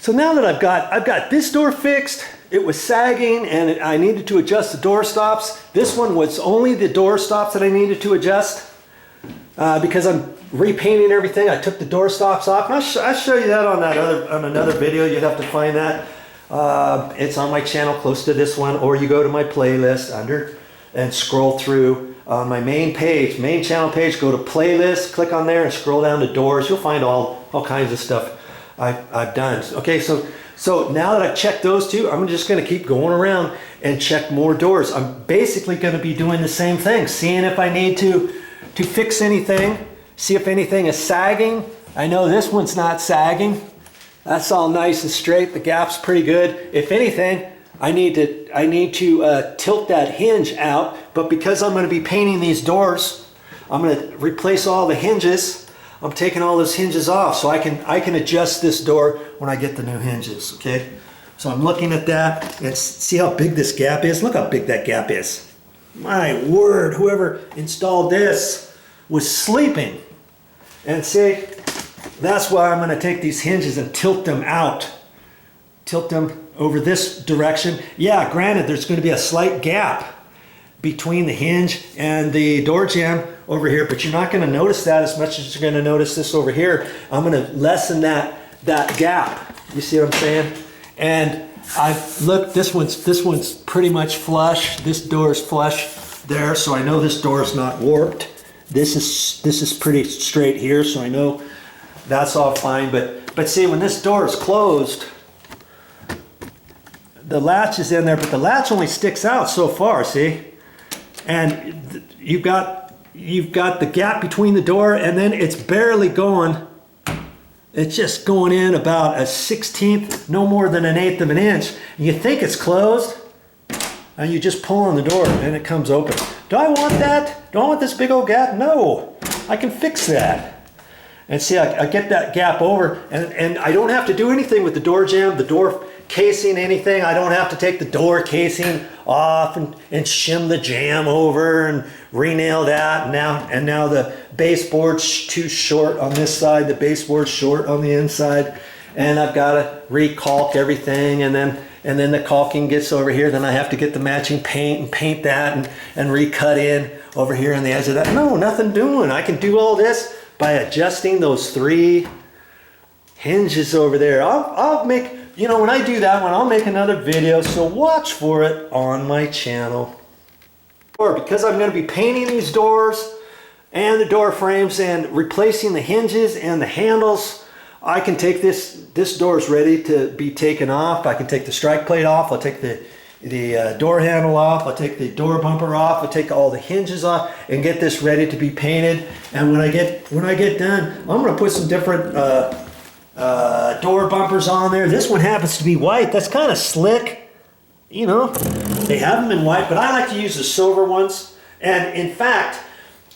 So now that I've got this door fixed, it was sagging and I needed to adjust the door stops. This one was only the door stops that I needed to adjust because I'm repainting everything. I took the door stops off. And I'll show you that on another video. You'd have to find that. It's on my channel close to this one, or you go to my playlist under and scroll through on my main channel page, go to playlist, click on there and scroll down to doors. You'll find all kinds of stuff I've done. Okay, so now that I've checked those two, I'm just going to keep going around and check more doors. I'm basically going to be doing the same thing, seeing if I need to fix anything, see if anything is sagging. I know this one's not sagging. That's all nice and straight. The gap's pretty good. If anything, I need to tilt that hinge out, but because I'm going to be painting these doors, I'm going to replace all the hinges. I'm taking all those hinges off so I can adjust this door when I get the new hinges, okay? So I'm looking at that and see how big this gap is. Look how big that gap is. My word, whoever installed this was sleeping. And see, that's why I'm going to take these hinges and tilt them out. Tilt them over this direction. Yeah, granted, there's going to be a slight gap between the hinge and the door jamb over here, but you're not going to notice that as much as you're going to notice this over here. I'm going to lessen that gap. You see what I'm saying? And I've looked, this one's pretty much flush. This door is flush there, so I know this door is not warped. This is pretty straight here, so I know that's all fine. But see, when this door is closed, the latch is in there, but the latch only sticks out so far, see? And you've got the gap between the door, and then it's barely going. It's just going in about a 1/16, no more than 1/8 of an inch. And you think it's closed, and you just pull on the door, and it comes open. Do I want that? Do I want this big old gap? No, I can fix that. And see, I get that gap over, and I don't have to do anything with the door jamb, the door casing, anything. I don't have to take the door casing off and shim the jamb over and re-nail that. And now the baseboard's too short on this side, the baseboard's short on the inside, and I've got to re-caulk everything, and then the caulking gets over here. Then I have to get the matching paint and paint that and recut in over here on the edge of that. No, nothing doing. I can do all this by adjusting those 3 hinges over there. I'll make, you know, when I do that one, I'll make another video, so watch for it on my channel. Or because I'm going to be painting these doors and the door frames and replacing the hinges and the handles, I can take this door is ready to be taken off. I can take the strike plate off. I'll take the door handle off. I'll take the door bumper off. I'll take all the hinges off and get this ready to be painted. And when I get done, I'm going to put some different door bumpers on there. This one happens to be white. That's kind of slick. You know, they have them in white, but I like to use the silver ones. And in fact,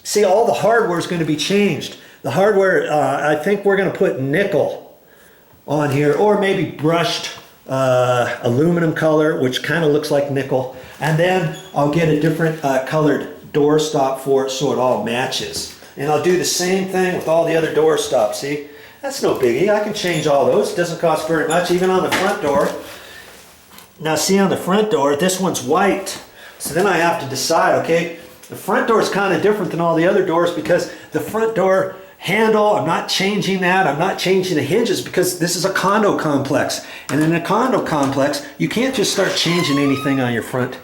see, all the hardware is going to be changed. The hardware, I think we're going to put nickel on here, or maybe brushed aluminum color, which kind of looks like nickel. And then I'll get a different colored door stop for it so it all matches. And I'll do the same thing with all the other door stops, see? That's no biggie. I can change all those. It doesn't cost very much, even on the front door. Now see, on the front door, this one's white. So then I have to decide, okay, the front door is kind of different than all the other doors because the front door handle, I'm not changing that. I'm not changing the hinges because this is a condo complex. And in a condo complex, you can't just start changing anything on your front.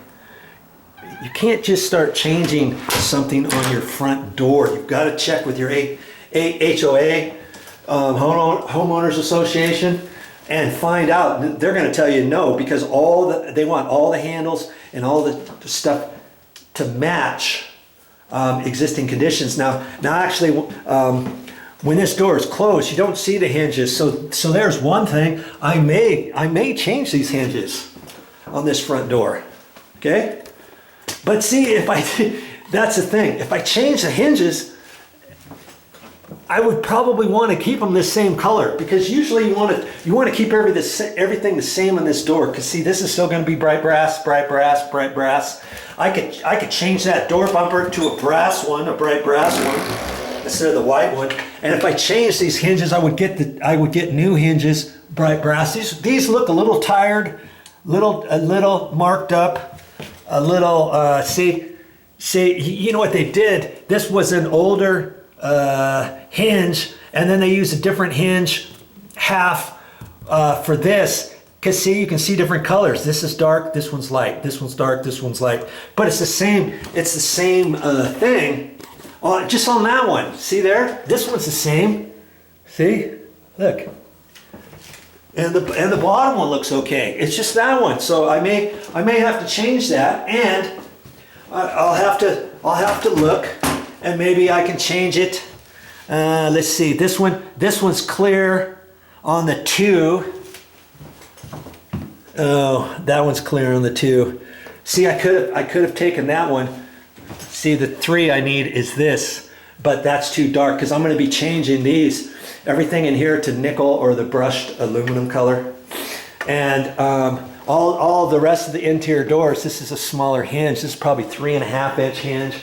You can't just start changing something on your front door. You've got to check with your HOA, Homeowners Association, and find out. They're going to tell you no because they want all the handles and all the stuff to match existing conditions. Now actually, when this door is closed, you don't see the hinges. So there's one thing. I may change these hinges on this front door. Okay, but see, that's the thing. If I change the hinges, I would probably want to keep them the same color because usually you want to keep everything the same on this door. Because see, this is still going to be bright brass, bright brass, bright brass. I could change that door bumper to a brass one, a bright brass one. instead of the white one. And if I change these hinges, I would get new hinges, bright brass. These look a little tired, a little marked up, a little, see, you know what they did? This was an older hinge, and then they used a different hinge half for this. Because see, you can see different colors. This is dark, this one's light, this one's dark, this one's light. But it's the same thing just on that one. See there? This one's the same. See? Look. And the bottom one looks okay. It's just that one. So I may have to change that, and I'll have to look, and maybe I can change it. Let's see. This one's clear on the 2. Oh, that one's clear on the 2. See, I could have taken that one. See, the 3 I need is this, but that's too dark because I'm going to be changing everything in here to nickel or the brushed aluminum color. And all the rest of the interior doors, this is a smaller hinge. This is probably 3.5 inch hinge,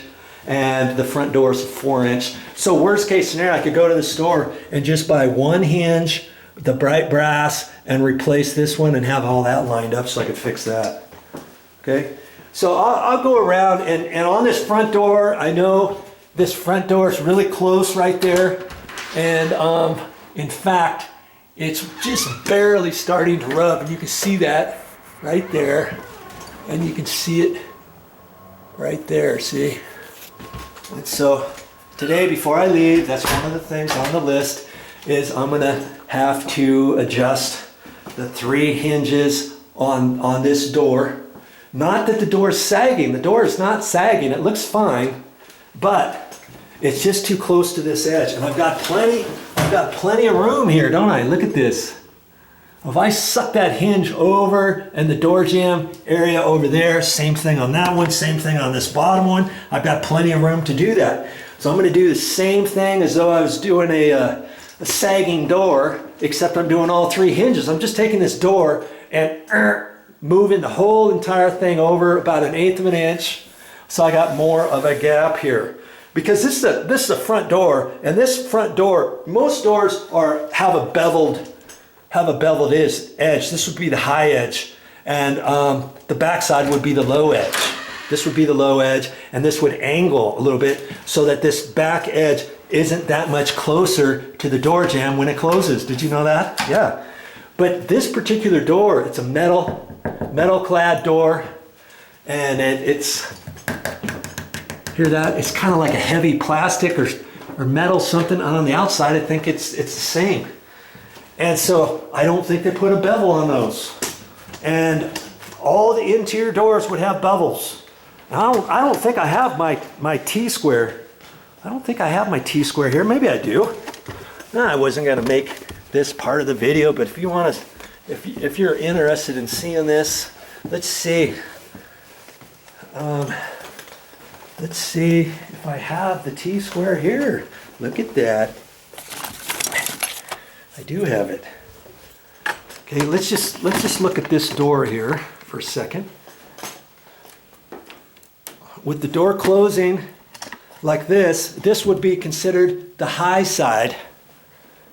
and the front door is 4 inch. So worst case scenario, I could go to the store and just buy one hinge, the bright brass, and replace this one and have all that lined up so I could fix that. Okay, so I'll go around, and on this front door, I know this front door is really close right there, and in fact, it's just barely starting to rub, and you can see that right there, and you can see it right there, see? And so today, before I leave, that's one of the things on the list, is I'm gonna have to adjust the 3 hinges on this door. Not that the door is sagging. The door is not sagging. It looks fine, but it's just too close to this edge. And I've got plenty of room here, don't I? Look at this. If I suck that hinge over and the door jamb area over there, same thing on that one, same thing on this bottom one, I've got plenty of room to do that. So I'm gonna do the same thing as though I was doing a sagging door, except I'm doing all 3 hinges. I'm just taking this door and moving the whole entire thing over about 1/8 of an inch, so I got more of a gap here. Because this is a front door, and this front door, most doors have a beveled edge. This would be the high edge, and the back side would be the low edge. This would be the low edge, and this would angle a little bit so that this back edge isn't that much closer to the door jamb when it closes. Did you know that? Yeah. But this particular door, it's a metal clad door, and it's, hear that? It's kind of like a heavy plastic or metal something. On the outside, I think it's the same. And so I don't think they put a bevel on those. And all the interior doors would have bevels. I don't think I have my T-square. I don't think I have my T-square here. Maybe I do. No, I wasn't going to make this part of the video, but if you want to, if you're interested in seeing this, let's see. Let's see if I have the T-square here. Look at that. I do have it. Okay, let's just look at this door here for a second. With the door closing like this would be considered the high side.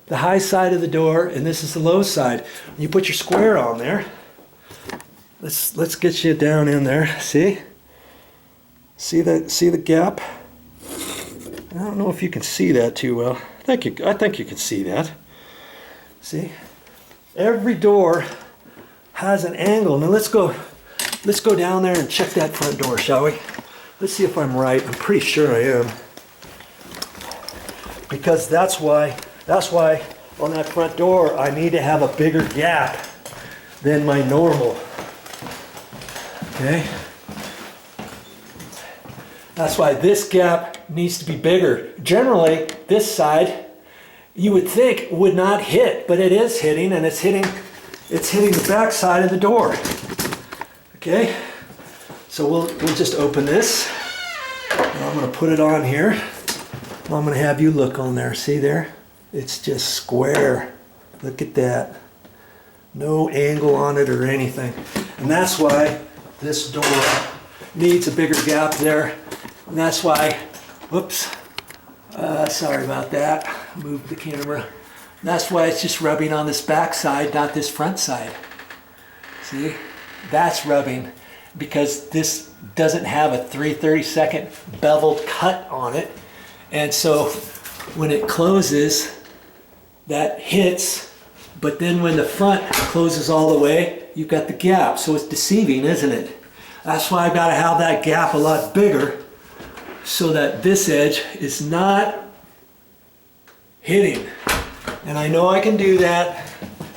The high side of the door, and this is the low side. When you put your square on there, let's get you down in there. See? See the gap? I don't know if you can see that too well. I think you can see that. See? Every door has an angle. Now let's go down there and check that front door, shall we? Let's see if I'm right. I'm pretty sure I am. Because that's why on that front door I need to have a bigger gap than my normal. Okay? That's why this gap needs to be bigger. Generally, this side you would think would not hit, but it is hitting, and it's hitting the back side of the door. Okay? So we'll just open this, and I'm going to put it on here. I'm going to have you look on there. See there? It's just square. Look at that. No angle on it or anything. And that's why this door needs a bigger gap there. And that's why, whoops, Sorry about that. Moved the camera. That's why it's just rubbing on this back side, not this front side. See? That's rubbing because this doesn't have a 3/32 beveled cut on it. And so when it closes, that hits, but then when the front closes all the way, you've got the gap. So it's deceiving, isn't it? That's why I've got to have that gap a lot bigger so that this edge is not hitting. And I know I can do that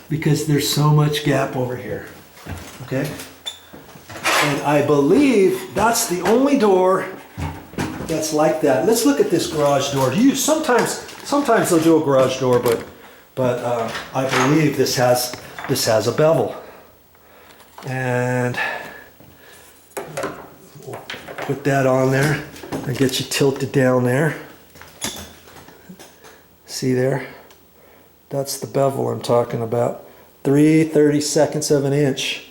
because there's so much gap over here. Okay? And I believe that's the only door that's like that. Let's look at this garage door. Sometimes they'll do a garage door, but I believe this has a bevel. And we'll put that on there and get you tilted down there. See there? That's the bevel I'm talking about. 3/32 of an inch.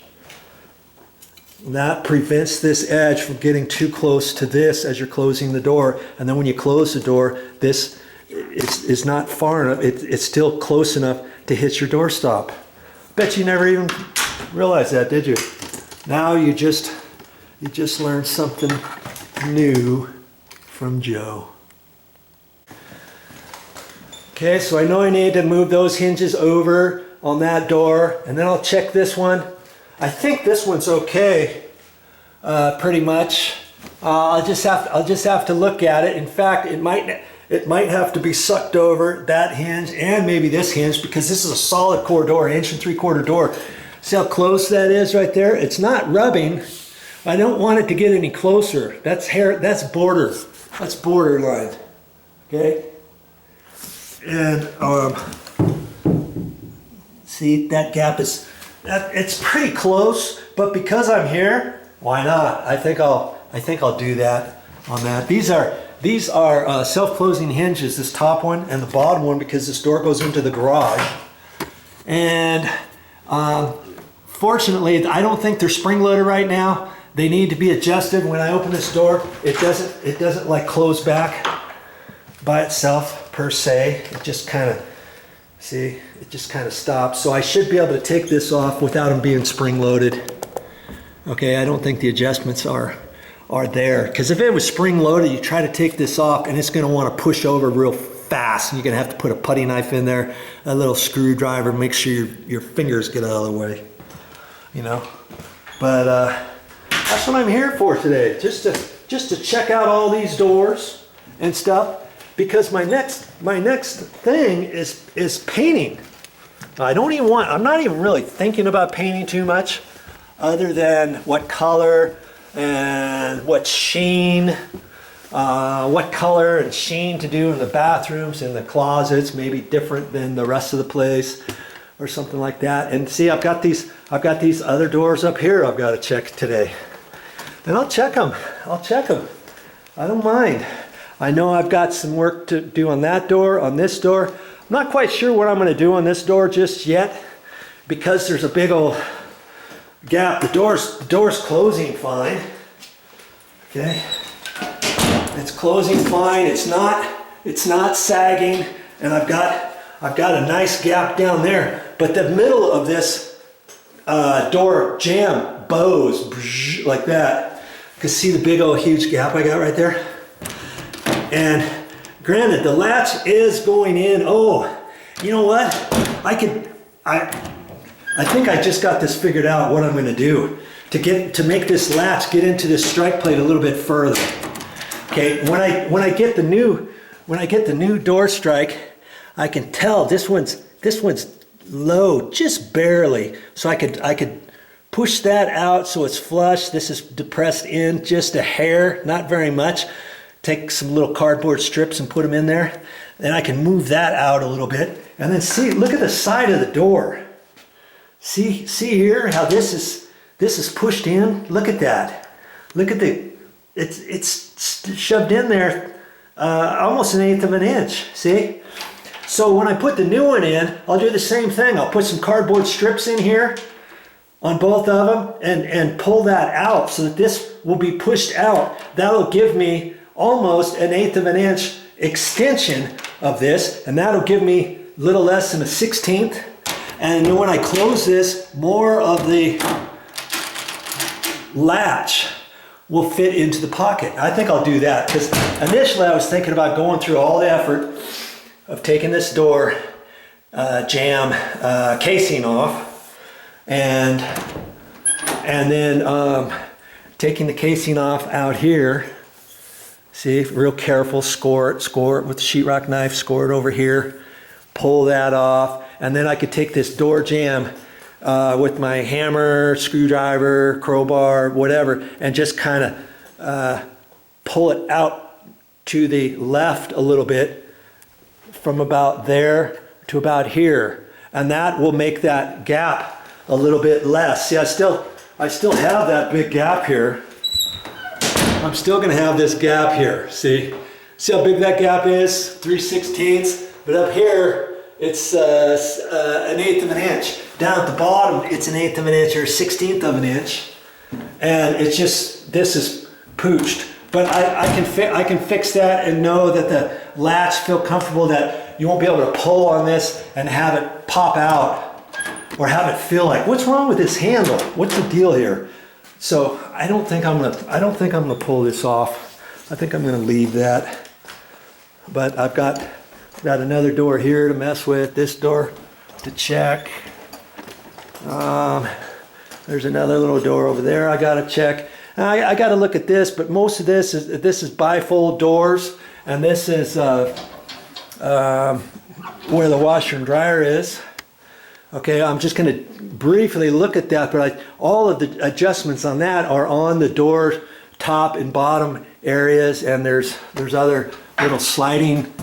That prevents this edge from getting too close to this as you're closing the door. And then when you close the door, this is not far enough. It's still close enough to hit your doorstop. Bet you never even realized that, did you? Now you just learned something new from Joe. Okay, so I know I need to move those hinges over on that door, and then I'll check this one. I think this one's okay, pretty much. I'll just have to look at it. In fact, it might have to be sucked over, that hinge and maybe this hinge, because this is a solid core door, 1.75 inch door. See how close that is right there? It's not rubbing. I don't want it to get any closer. That's border. That's borderline. Okay. And see, that gap is. It's pretty close, but because I'm here, why not? I think I'll do that on that. These are self-closing hinges, this top one and the bottom one, because this door goes into the garage. And fortunately, I don't think they're spring-loaded right now. They need to be adjusted. When I open this door, it doesn't like close back by itself per se. It just kind of. See, it just kind of stops. So I should be able to take this off without them being spring-loaded. Okay, I don't think the adjustments are there. Because if it was spring-loaded, you try to take this off and it's going to want to push over real fast. And you're going to have to put a putty knife in there, a little screwdriver, make sure your fingers get out of the way. You know? But that's what I'm here for today. Just to check out all these doors and stuff. Because my next thing is painting. I'm not even really thinking about painting too much, other than what color and what sheen, what color and sheen to do in the bathrooms and the closets, maybe different than the rest of the place, or something like that. And see, I've got these other doors up here I've got to check today, and I'll check them. I don't mind. I know I've got some work to do on that door, on this door. I'm not quite sure what I'm going to do on this door just yet, because there's a big old gap. The door's closing fine. Okay, it's closing fine. It's not sagging, and I've got a nice gap down there. But the middle of this door jamb bows like that. You can see the big old huge gap I got right there. And granted, the latch is going in. Oh, you know what? I think I just got this figured out, what I'm going to do to make this latch get into this strike plate a little bit further. Okay, when I get the new door strike, I can tell this one's low, just barely. So I could push that out so it's flush. This is depressed in just a hair, not very much. Take some little cardboard strips and put them in there. Then I can move that out a little bit. And then see, look at the side of the door. See here how this is pushed in? Look at that. Look at it's shoved in there almost 1/8 of an inch. See? So when I put the new one in, I'll do the same thing. I'll put some cardboard strips in here on both of them and pull that out so that this will be pushed out. That'll give me almost 1/8 of an inch extension of this, and that'll give me a little less than a 1/16. And then when I close this, more of the latch will fit into the pocket. I think I'll do that, because initially I was thinking about going through all the effort of taking this door jamb casing off, and then taking the casing off out here. See, real careful, score it with the sheetrock knife, score it over here, pull that off, and then I could take this door jamb with my hammer, screwdriver, crowbar, whatever, and just kind of pull it out to the left a little bit from about there to about here, and that will make that gap a little bit less. See, I still have that big gap here. I'm still going to have this gap here. See how big that gap is? 3/16, but up here it's 1/8 of an inch. Down at the bottom it's 1/8 of an inch or 1/16 of an inch, and it's just, this is pooched. But I can fix that and know that the latch, feel comfortable that you won't be able to pull on this and have it pop out, or have it feel like, what's wrong with this handle? What's the deal here? So I don't think I'm gonna pull this off. I think I'm gonna leave that. But I've got another door here to mess with, this door to check. There's another little door over there I gotta check. I got to look at this, but most of this is bifold doors, and this is where the washer and dryer is. Okay, I'm just going to briefly look at that, but all of the adjustments on that are on the door top and bottom areas, and there's other little sliding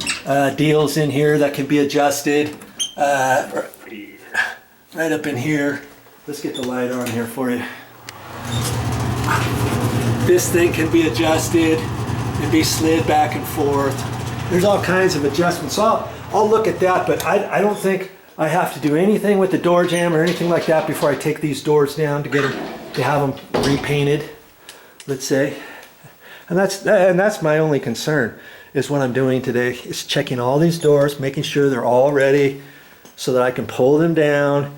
deals in here that can be adjusted right up in here. Let's get the light on here for you. This thing can be adjusted and be slid back and forth. There's all kinds of adjustments. So I'll look at that, but I don't think I have to do anything with the door jamb or anything like that before I take these doors down to have them repainted, let's say. And that's my only concern, is what I'm doing today, is checking all these doors, making sure they're all ready so that I can pull them down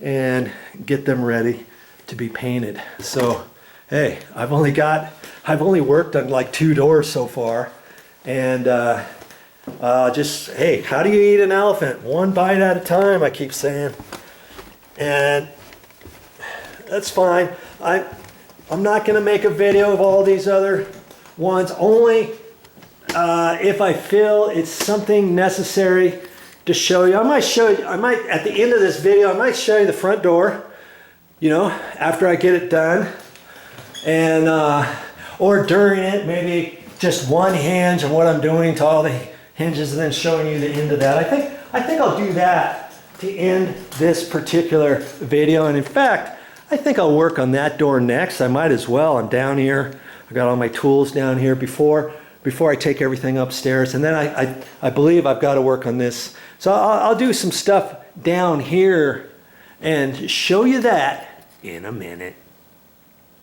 and get them ready to be painted. So hey, I've only worked on like 2 doors so far, and hey, how do you eat an elephant? 1 bite at a time, I keep saying, and that's fine. I'm not going to make a video of all these other ones, only if I feel it's something necessary to show you. I might at the end of this video, I might show you the front door, you know, after I get it done. And or during it, maybe just one hinge and what I'm doing to all the hinges, and then showing you the end of that. I think I'll do that to end this particular video. And in fact, I think I'll work on that door next. I might as well. I'm down here. I got all my tools down here before I take everything upstairs. And then I believe I've got to work on this. So I'll do some stuff down here and show you that in a minute.